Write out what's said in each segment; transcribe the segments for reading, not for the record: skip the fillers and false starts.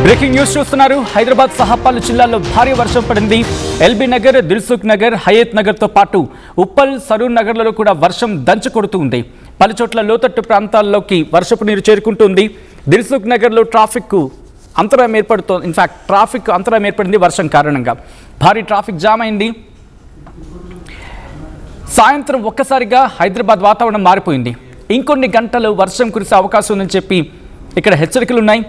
Breaking news చూస్తున్నారు. హైదరాబాద్ సహా పలు జిల్లాల్లో భారీ వర్షం పడింది. ఎల్బీ నగర్, దిల్సుఖ్ నగర్, హయత్ నగర్ తో పాటు ఉప్పల్, సరూర్ నగర్లలో కూడా వర్షం దంచి కొడుతుంది. పలు చోట్ల లోతట్టు ప్రాంతాల్లోకి వర్షపు నీరు చేరుకుంటుంది. దిల్సుఖ్ నగర్లో ట్రాఫిక్ అంతరాయం ఏర్పడుతోంది. ఇన్ఫాక్ట్ ట్రాఫిక్ అంతరాయం ఏర్పడింది వర్షం కారణంగా. భారీ ట్రాఫిక్ జామ్ అయింది. సాయంత్రం ఒక్కసారిగా హైదరాబాద్ వాతావరణం మారిపోయింది. ఇంకొన్ని గంటలు వర్షం కురిసే అవకాశం ఉందని చెప్పి ఇక్కడ హెచ్చరికలు ఉన్నాయి.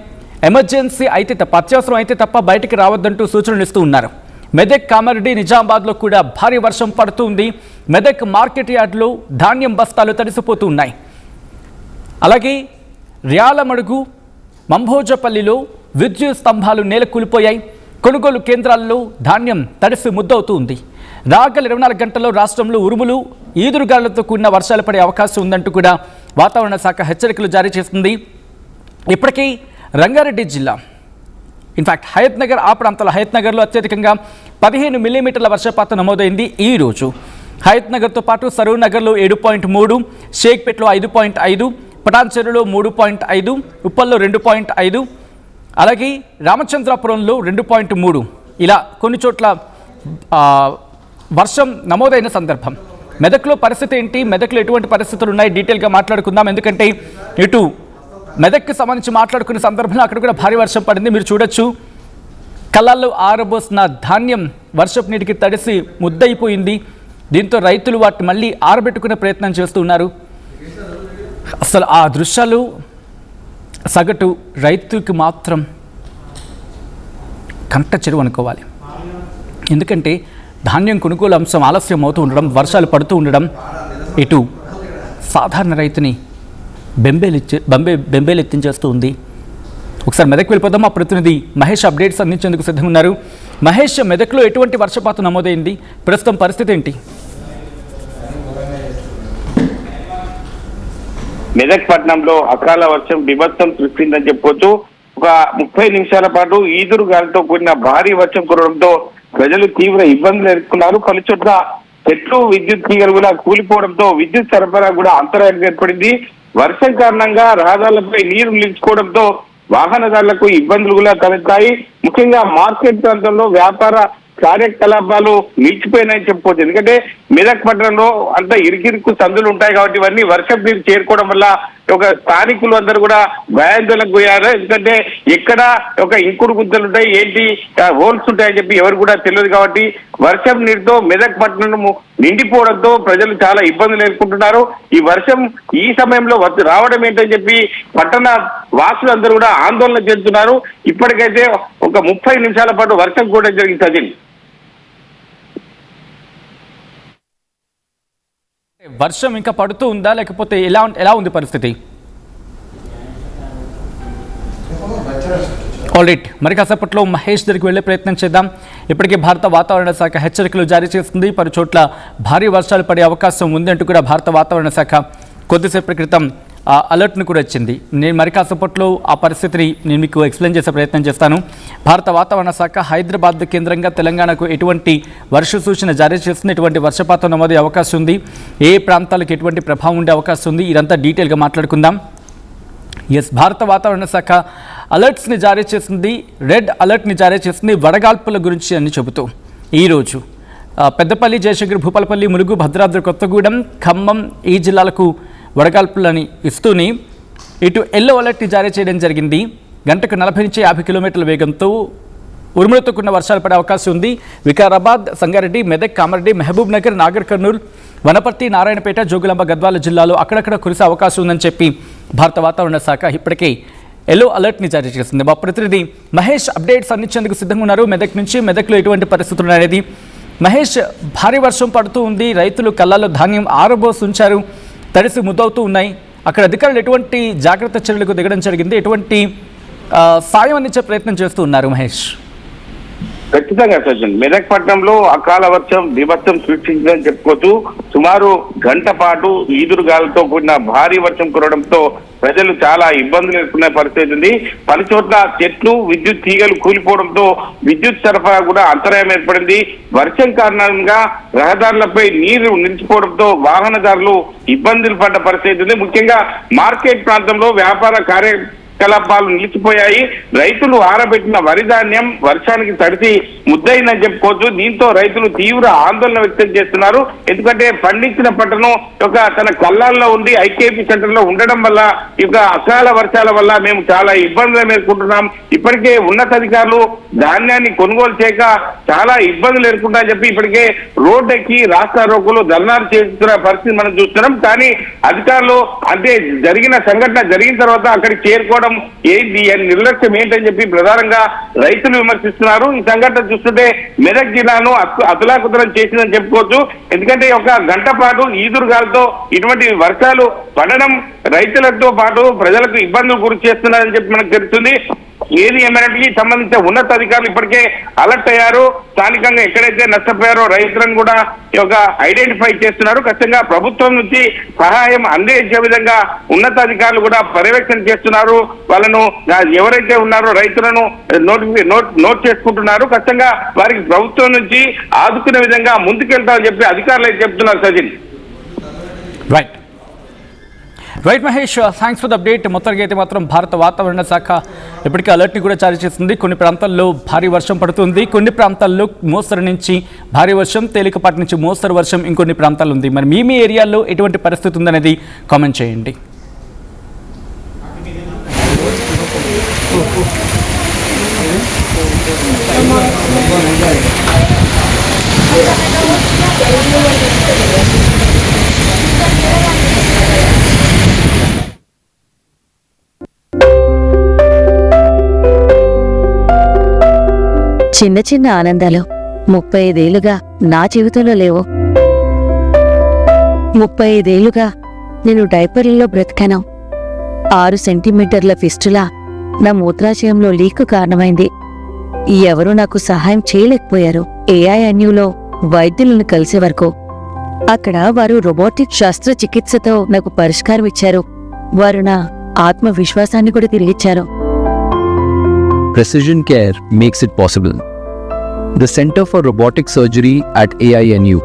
ఎమర్జెన్సీ అయితే తప్ప, అత్యవసరం అయితే తప్ప బయటికి రావద్దంటూ సూచనలు ఇస్తూ ఉన్నారు. మెదక్, కామారెడ్డి, నిజామాబాద్లో కూడా భారీ వర్షం పడుతుంది. మెదక్ మార్కెట్ యార్డ్లో ధాన్యం బస్తాలు తడిసిపోతూ ఉన్నాయి. అలాగే ర్యాలమడుగు, మంభోజపల్లిలో విద్యుత్ స్తంభాలు నేల కూలిపోయాయి. కొనుగోలు కేంద్రాల్లో ధాన్యం తడిసి ముద్దవుతూ ఉంది. రాగల 24 గంటల్లో రాష్ట్రంలో ఉరుములు, ఈదురుగాలులతో కూడిన వర్షాలు పడే అవకాశం ఉందంటూ కూడా వాతావరణ శాఖ హెచ్చరికలు జారీ చేస్తుంది. ఇప్పటికీ రంగారెడ్డి జిల్లా, ఇన్ఫాక్ట్ హయత్ నగర్, ఆ ప్రాంతాల హయత్ నగర్లో అత్యధికంగా 15 మిల్లీమీటర్ల వర్షపాతం నమోదైంది ఈరోజు. హయత్ నగర్తో పాటు సరూర్ నగర్లో 7.3, షేక్పేట్లో 5.5, పటాన్చెరులో 3.5, ఉప్పల్లో 2.5, అలాగే రామచంద్రాపురంలో 2.3 ఇలా కొన్ని చోట్ల వర్షం నమోదైన సందర్భం. మెదక్లో పరిస్థితి ఏంటి, మెదక్లో ఎటువంటి పరిస్థితులు ఉన్నాయి, డీటెయిల్గా మాట్లాడుకుందాం. ఎందుకంటే ఇటు మెదక్కి సంబంధించి మాట్లాడుకునే సందర్భంలో అక్కడ కూడా భారీ వర్షం పడింది. మీరు చూడొచ్చు, కళ్ళల్లో ఆరబోసిన ధాన్యం వర్షపు నీటికి తడిసి ముద్దయిపోయింది. దీంతో రైతులు వాటిని మళ్ళీ ఆరబెట్టుకునే ప్రయత్నం చేస్తున్నారు. అసలు ఆ దృశ్యాలు సగటు రైతుకి మాత్రం కంట చెరువు అనుకోవాలి. ఎందుకంటే ధాన్యం కొనుగోలు అంశం ఆలస్యం అవుతూ ఉండడం, వర్షాలు పడుతూ ఉండడం ఇటు సాధారణ రైతుని బెంబేలెత్తించేస్తూ ఉంది. ఒకసారి మెదక్ వెళ్ళిపోదాం. మా ప్రతినిధి మహేష్ అప్డేట్స్ అందించేందుకు సిద్ధంగా ఉన్నారు. మహేష్, మెదక్లో ఎటువంటి వర్షపాతం నమోదైంది, ప్రస్తుతం పరిస్థితి ఏంటి? మెదక్ పట్టణంలో అకాల వర్షం బీభత్సం సృష్టిందని చెప్పొచ్చు. ఒక 30 నిమిషాల పాటు ఈదురు గాలితో కూడిన భారీ వర్షం కురవడంతో ప్రజలు తీవ్ర ఇబ్బందులు ఎదుర్కొన్నారు. పలు చోట్ల చెట్లు, విద్యుత్ తీగలు కూడా కూలిపోవడంతో విద్యుత్ సరఫరా కూడా అంతరాయం ఏర్పడింది. వర్షం కారణంగా రహదారులపై నీరు నిలిచిపోవడంతో వాహనదారులకు ఇబ్బందులు కూడా తలెత్తాయి. ముఖ్యంగా మార్కెట్ ప్రాంతంలో వ్యాపార కార్యకలాపాలు నిలిచిపోయినాయని చెప్పుకోవచ్చు. ఎందుకంటే మెదక్ పట్టణంలో అంత ఇరుకిరుకు సందులు ఉంటాయి కాబట్టి ఇవన్నీ వర్షం నీరు చేరుకోవడం వల్ల ఒక స్థానికులు అందరూ కూడా భయాందోళనకు పోయారు. ఎందుకంటే ఎక్కడ ఒక ఇంకుడు గుంతలు ఉంటాయి, ఏంటి హోల్స్ ఉంటాయని చెప్పి ఎవరు కూడా తెలియదు. కాబట్టి వర్షం నీరుతో మెదక్ పట్టణం నిండిపోవడంతో ప్రజలు చాలా ఇబ్బందులు ఎదుర్కొంటున్నారు. ఈ వర్షం ఈ సమయంలో రావడం ఏంటని చెప్పి పట్టణ వాసులందరూ కూడా ఆందోళన చెందుతున్నారు. ఇప్పటికైతే ఒక 30 నిమిషాల పాటు వర్షం కూడా జరిగింది. సజిల్, వర్షం ఇంకా పడుతూ ఉందా, లేకపోతే ఎలా ఉంది పరిస్థితి? ఆల్రైట్, మరి కాసేపట్లో మహేష్ దగ్గరికి వెళ్ళే ప్రయత్నం చేద్దాం. ఇప్పటికే భారత వాతావరణ శాఖ హెచ్చరికలు జారీ చేస్తుంది. పలు చోట్ల భారీ వర్షాలు పడే అవకాశం ఉంది అంటూ కూడా భారత వాతావరణ శాఖ కొద్దిసేపటి క్రితం అలర్ట్ను కూడా ఇచ్చింది. నేను మరి కాసేపట్లో ఆ పరిస్థితిని నేను మీకు ఎక్స్ప్లెయిన్ చేసే ప్రయత్నం చేస్తాను. భారత వాతావరణ శాఖ హైదరాబాద్ కేంద్రంగా తెలంగాణకు ఎటువంటి వర్ష సూచన జారీ చేస్తుంది, ఎటువంటి వర్షపాతం నమోదే అవకాశం ఉంది, ఏ ప్రాంతాలకు ఎటువంటి ప్రభావం ఉండే అవకాశం ఉంది, ఇదంతా డీటెయిల్గా మాట్లాడుకుందాం. భారత వాతావరణ శాఖ అలర్ట్స్ని జారీ చేసింది, రెడ్ అలర్ట్ని జారీ చేసింది వడగాల్పుల గురించి అని చెబుతూ. ఈరోజు పెద్దపల్లి, జయశంకర్, భూపాలపల్లి, ములుగు, భద్రాద్రి కొత్తగూడెం, ఖమ్మం ఈ జిల్లాలకు వడగాల్పులని ఇస్తూనే ఇటు ఎల్లో అలర్ట్ని జారీ చేయడం జరిగింది. గంటకు 40 నుంచి 50 కిలోమీటర్ల వేగంతో ఉరుములతో కూడిన వర్షాలు పడే అవకాశం ఉంది. వికారాబాద్, సంగారెడ్డి, మెదక్, కామారెడ్డి, మహబూబ్ నగర్, నాగర్ కర్నూల్, వనపర్తి, నారాయణపేట, జోగులాంబ, గద్వాల జిల్లాలో అక్కడక్కడ కురిసే అవకాశం ఉందని చెప్పి భారత వాతావరణ శాఖ ఇప్పటికే ఎల్లో అలర్ట్ని జారీ చేసింది. మా ప్రతినిధి మహేష్ అప్డేట్స్ అందించేందుకు సిద్ధంగా ఉన్నారు మెదక్ నుంచి. మెదక్లో ఎటువంటి పరిస్థితులు అనేది మహేష్, భారీ వర్షం పడుతూ ఉంది, రైతులు కళ్ళల్లో ధాన్యం ఆరబోసి ఉంచారు, తడిసి ముద్దవుతూ ఉన్నాయి. అక్కడ అధికారులు ఎటువంటి జాగ్రత్త చర్యలకు దిగడం జరిగింది, ఎటువంటి సాయం అందించే ప్రయత్నం చేస్తూ ఉన్నారు మహేష్? ఖచ్చితంగా సజ్జన్, మెదక్ పట్టణంలో అకాల వర్షం బీభత్సం సృష్టించిందని చెప్పుకోవచ్చు. సుమారు గంట పాటు ఈదురు గాలితో కూడిన భారీ వర్షం కురవడంతో ప్రజలు చాలా ఇబ్బందులు ఎదుర్కొనే పరిస్థితి ఉంది. పలు చోట్ల చెట్లు, విద్యుత్ తీగలు కూలిపోవడంతో విద్యుత్ సరఫరా కూడా అంతరాయం ఏర్పడింది. వర్షం కారణంగా రహదారులపై నీరు నిలిచిపోవడంతో వాహనదారులు ఇబ్బందులు పడ్డ పరిస్థితి ఉంది. ముఖ్యంగా మార్కెట్ ప్రాంతంలో వ్యాపార కార్యకలాపాలు నిలిచిపోయాయి. రైతులు ఆరబెట్టిన వరి ధాన్యం వర్షానికి తడిసి ముద్దయిందని చెప్పుకోవచ్చు. దీంతో రైతులు తీవ్ర ఆందోళన వ్యక్తం చేస్తున్నారు. ఎందుకంటే పండించిన పంటను తన కళ్ళాల్లో ఉండి ఐకేపీ సెంటర్ లో ఉండడం వల్ల అకాల వర్షాల వల్ల మేము చాలా ఇబ్బందులు ఎదుర్కొంటున్నాం. ఇప్పటికే ఉన్నతాధికారులు ధాన్యాన్ని కొనుగోలు చేయక చాలా ఇబ్బందులు ఎదుర్కొంటారని చెప్పి ఇప్పటికే రోడ్డెక్కి రాస్తా రోగులు ధర్నాలు చేస్తున్న పరిస్థితి మనం చూస్తున్నాం. కానీ అధికారులు అంటే జరిగిన సంఘటన జరిగిన తర్వాత అక్కడికి చేరుకోవడం ఏంటి నిర్లక్ష్యం ఏంటని చెప్పి ప్రధానంగా రైతులు విమర్శిస్తున్నారు. ఈ సంఘటన చూస్తుంటే మెదక్ జిల్లాను అతలాకుతలం చేసిందని చెప్పుకోవచ్చు. ఎందుకంటే ఒక గంట పాటు ఈదురుగాలతో ఇటువంటి వర్షాలు పడడం రైతులతో పాటు ప్రజలకు ఇబ్బందులు గురి చేస్తున్నారని చెప్పి మనకు తెలుస్తుంది. ఏది ఏమైనటికి సంబంధించిన ఉన్నతాధికారులు ఇప్పటికే అలర్ట్ అయ్యారు. స్థానికంగా ఎక్కడైతే నష్టపోయారో రైతులను కూడా ఐడెంటిఫై చేస్తున్నారు. ఖచ్చితంగా ప్రభుత్వం నుంచి సహాయం అందించే విధంగా ఉన్నతాధికారులు కూడా పర్యవేక్షణ చేస్తున్నారు. వాళ్ళను ఎవరైతే ఉన్నారో రైతులను నోట్ చేసుకుంటున్నారు. ఖచ్చితంగా వారికి ప్రభుత్వం నుంచి ఆదుకునే విధంగా ముందుకెళ్తామని చెప్పి అధికారులు అయితే చెప్తున్నారు. Sajin right Mahesh, thanks for the update. మొత్తానికి అయితే మాత్రం భారత వాతావరణ శాఖ ఇప్పటికే అలర్ట్ని కూడా జారీ చేస్తుంది. కొన్ని ప్రాంతాల్లో భారీ వర్షం పడుతుంది, కొన్ని ప్రాంతాల్లో మోస్తరు నుంచి భారీ వర్షం, తేలికపాటి నుంచి మోస్తరు వర్షం ఇంకొన్ని ప్రాంతాలు ఉంది. మరి మీ ఏరియాలో ఎటువంటి పరిస్థితి ఉందనేది కామెంట్ చేయండి. చిన్న చిన్న ఆనందాలు 35 ఏళ్లుగా నా జీవితంలో లేవు. 35 ఏళ్లుగా నేను డైపర్లలో బ్రతికాను. 6 సెంటీమీటర్ల ఫిస్టులా నా మూత్రాశయంలో లీకు కారణమైంది. ఎవరూ నాకు సహాయం చేయలేకపోయారు. AINUలో వైద్యులను కలిసే వరకు అక్కడ వారు రోబోటిక్ శస్త్రచికిత్సతో నాకు పరిష్కారం ఇచ్చారు. వారు నా ఆత్మవిశ్వాసాన్ని కూడా తిరిగిచ్చారు. Precision care makes it possible. The Center for Robotic Surgery at AINU